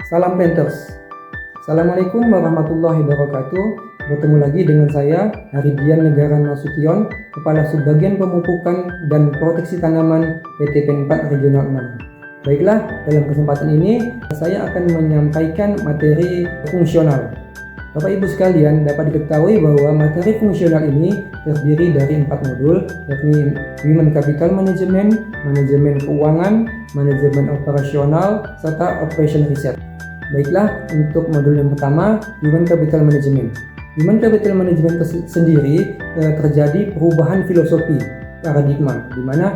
Salam Painters. Assalamualaikum warahmatullahi wabarakatuh. Bertemu lagi dengan saya, Haridian Negara Nasution, Kepala Subbagian Pemupukan dan Proteksi Tanaman PT PEN4 Regional 6. Baiklah, dalam kesempatan ini saya akan menyampaikan materi fungsional. Bapak Ibu sekalian, dapat diketahui bahwa materi fungsional ini terdiri dari 4 modul, yakni Human Capital Management, Manajemen Keuangan, Manajemen Operasional, serta Operation Research. Baiklah, untuk modul yang pertama, Human Capital Management. Human Capital Management sendiri terjadi perubahan filosofi paradigma, di mana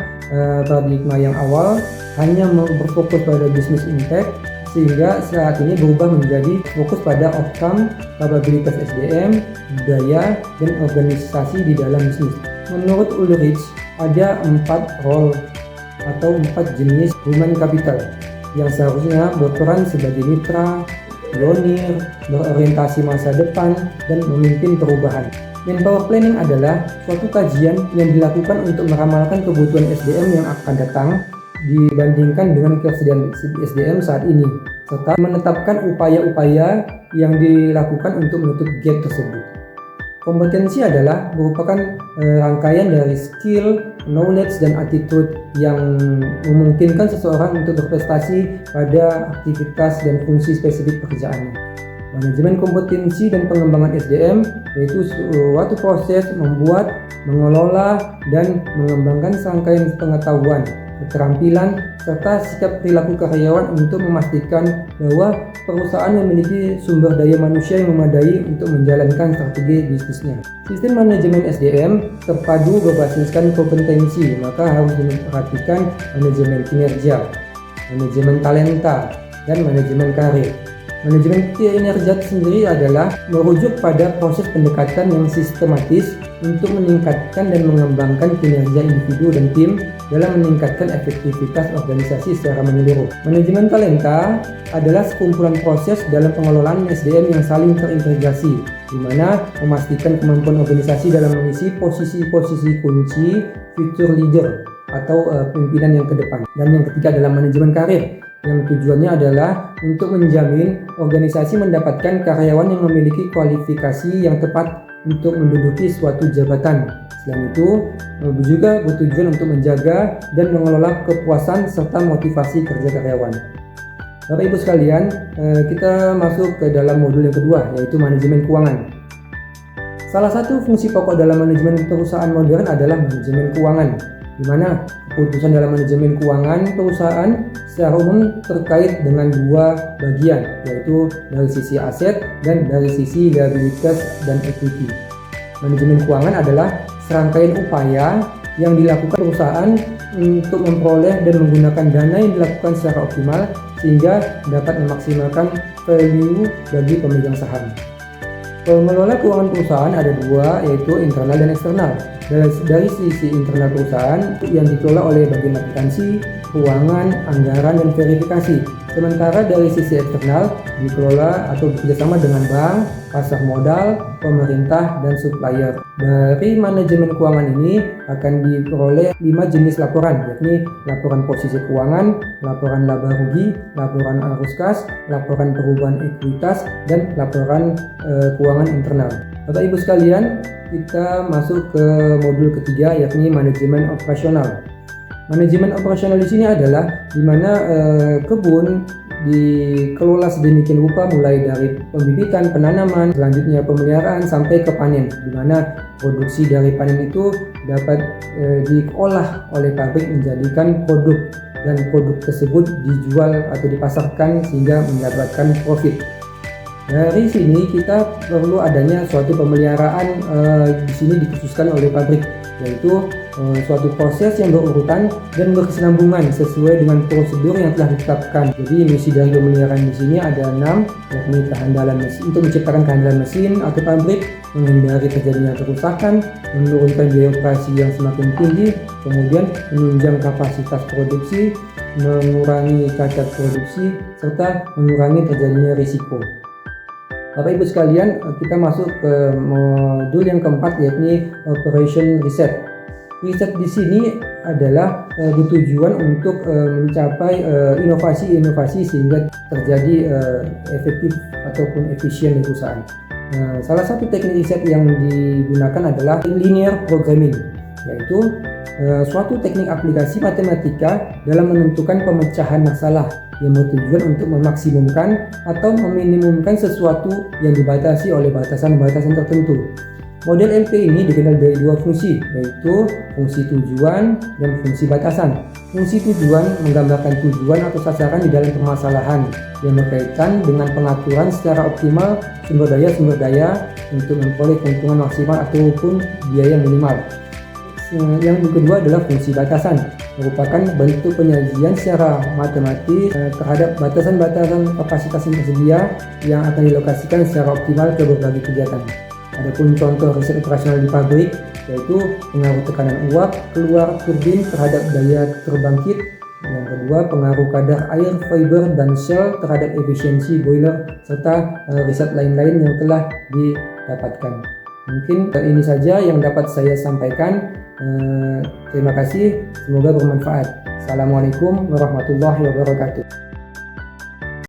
paradigma yang awal hanya berfokus pada business impact, sehingga saat ini berubah menjadi fokus pada outcome, kapabilitas SDM, budaya, dan organisasi di dalam bisnis. Menurut Ulrich, ada 4 role atau 4 jenis human capital yang seharusnya berperan sebagai mitra, pionir, berorientasi masa depan, dan memimpin perubahan. Manpower Planning adalah suatu kajian yang dilakukan untuk meramalkan kebutuhan SDM yang akan datang dibandingkan dengan ketersediaan SDM saat ini, serta menetapkan upaya-upaya yang dilakukan untuk menutup gap tersebut. Kompetensi adalah merupakan rangkaian dari skill, knowledge, dan attitude yang memungkinkan seseorang untuk berprestasi pada aktivitas dan fungsi spesifik pekerjaannya. Manajemen kompetensi dan pengembangan SDM yaitu suatu proses membuat, mengelola, dan mengembangkan serangkaian pengetahuan, keterampilan, serta sikap perilaku karyawan untuk memastikan bahwa perusahaan memiliki sumber daya manusia yang memadai untuk menjalankan strategi bisnisnya. Sistem manajemen SDM terpadu berbasiskan kompetensi, maka harus diperhatikan manajemen kinerja, manajemen talenta, dan manajemen karir. Manajemen kinerja sendiri adalah merujuk pada proses pendekatan yang sistematis untuk meningkatkan dan mengembangkan kinerja individu dan tim dalam meningkatkan efektivitas organisasi secara menyeluruh. Manajemen talenta adalah sekumpulan proses dalam pengelolaan SDM yang saling terintegrasi, di mana memastikan kemampuan organisasi dalam mengisi posisi-posisi kunci future leader atau pimpinan yang ke depan. Dan yang ketiga adalah manajemen karir, yang tujuannya adalah untuk menjamin organisasi mendapatkan karyawan yang memiliki kualifikasi yang tepat untuk menduduki suatu jabatan. Selain itu, juga bertujuan untuk menjaga dan mengelola kepuasan serta motivasi kerja karyawan. Bapak Ibu sekalian, kita masuk ke dalam modul yang kedua, yaitu manajemen keuangan. Salah satu fungsi pokok dalam manajemen perusahaan modern adalah manajemen keuangan, di mana keputusan dalam manajemen keuangan perusahaan secara umum terkait dengan 2 bagian, yaitu dari sisi aset dan dari sisi liabilitas dan equity. Manajemen keuangan adalah serangkaian upaya yang dilakukan perusahaan untuk memperoleh dan menggunakan dana yang dilakukan secara optimal sehingga dapat memaksimalkan value bagi pemegang saham. Pengelola keuangan perusahaan ada 2, yaitu internal dan eksternal. Dari sisi internal perusahaan yang dikelola oleh bagian akuntansi, keuangan, anggaran, dan verifikasi. Sementara dari sisi eksternal dikelola atau bekerjasama dengan bank, pasar modal, pemerintah, dan supplier. Dari manajemen keuangan ini akan diperoleh 5 jenis laporan, yakni laporan posisi keuangan, laporan laba rugi, laporan arus kas, laporan perubahan ekuitas, dan laporan keuangan internal. Bapak Ibu sekalian, kita masuk ke modul ketiga, yakni manajemen operasional. Manajemen operasional di sini adalah di mana kebun dikelola sedemikian rupa mulai dari pembibitan, penanaman, selanjutnya pemeliharaan sampai ke panen, di mana produksi dari panen itu dapat diolah oleh pabrik menjadikan produk, dan produk tersebut dijual atau dipasarkan sehingga mendapatkan profit. Dari sini kita perlu adanya suatu pemeliharaan di sini dikhususkan oleh pabrik, yaitu suatu proses yang berurutan dan berkesinambungan sesuai dengan prosedur yang telah ditetapkan. Jadi misi dari pemeliharaan di sini ada 6, yakni kehandalan mesin untuk menciptakan kehandalan mesin atau pabrik, menghindari terjadinya kerusakan, menurunkan biaya operasi yang semakin tinggi, kemudian menunjang kapasitas produksi, mengurangi cacat produksi, serta mengurangi terjadinya risiko. Bapak Ibu sekalian, kita masuk ke modul yang keempat, yakni Operation Reset. Riset di sini adalah bertujuan untuk mencapai inovasi-inovasi sehingga terjadi efektif ataupun efisien di perusahaan. Salah satu teknik riset yang digunakan adalah linear programming, yaitu suatu teknik aplikasi matematika dalam menentukan pemecahan masalah yang bertujuan untuk memaksimumkan atau meminimumkan sesuatu yang dibatasi oleh batasan-batasan tertentu. Model LP ini dikenal dari dua fungsi, yaitu fungsi tujuan dan fungsi batasan. Fungsi tujuan menggambarkan tujuan atau sasaran di dalam permasalahan yang berkaitan dengan pengaturan secara optimal sumber daya untuk memperoleh keuntungan maksimal ataupun biaya minimal. Yang kedua adalah fungsi batasan, merupakan bentuk penyajian secara matematis terhadap batasan-batasan kapasitas yang tersedia yang akan dilokasikan secara optimal ke berbagai kegiatan. Adapun contoh riset operasional di pabrik yaitu pengaruh tekanan uap keluar turbin terhadap daya terbangkit. Yang kedua, pengaruh kadar air, fiber, dan shell terhadap efisiensi boiler serta riset lain-lain yang telah didapatkan. Mungkin ini saja yang dapat saya sampaikan. Terima kasih, semoga bermanfaat. Assalamualaikum warahmatullahi wabarakatuh.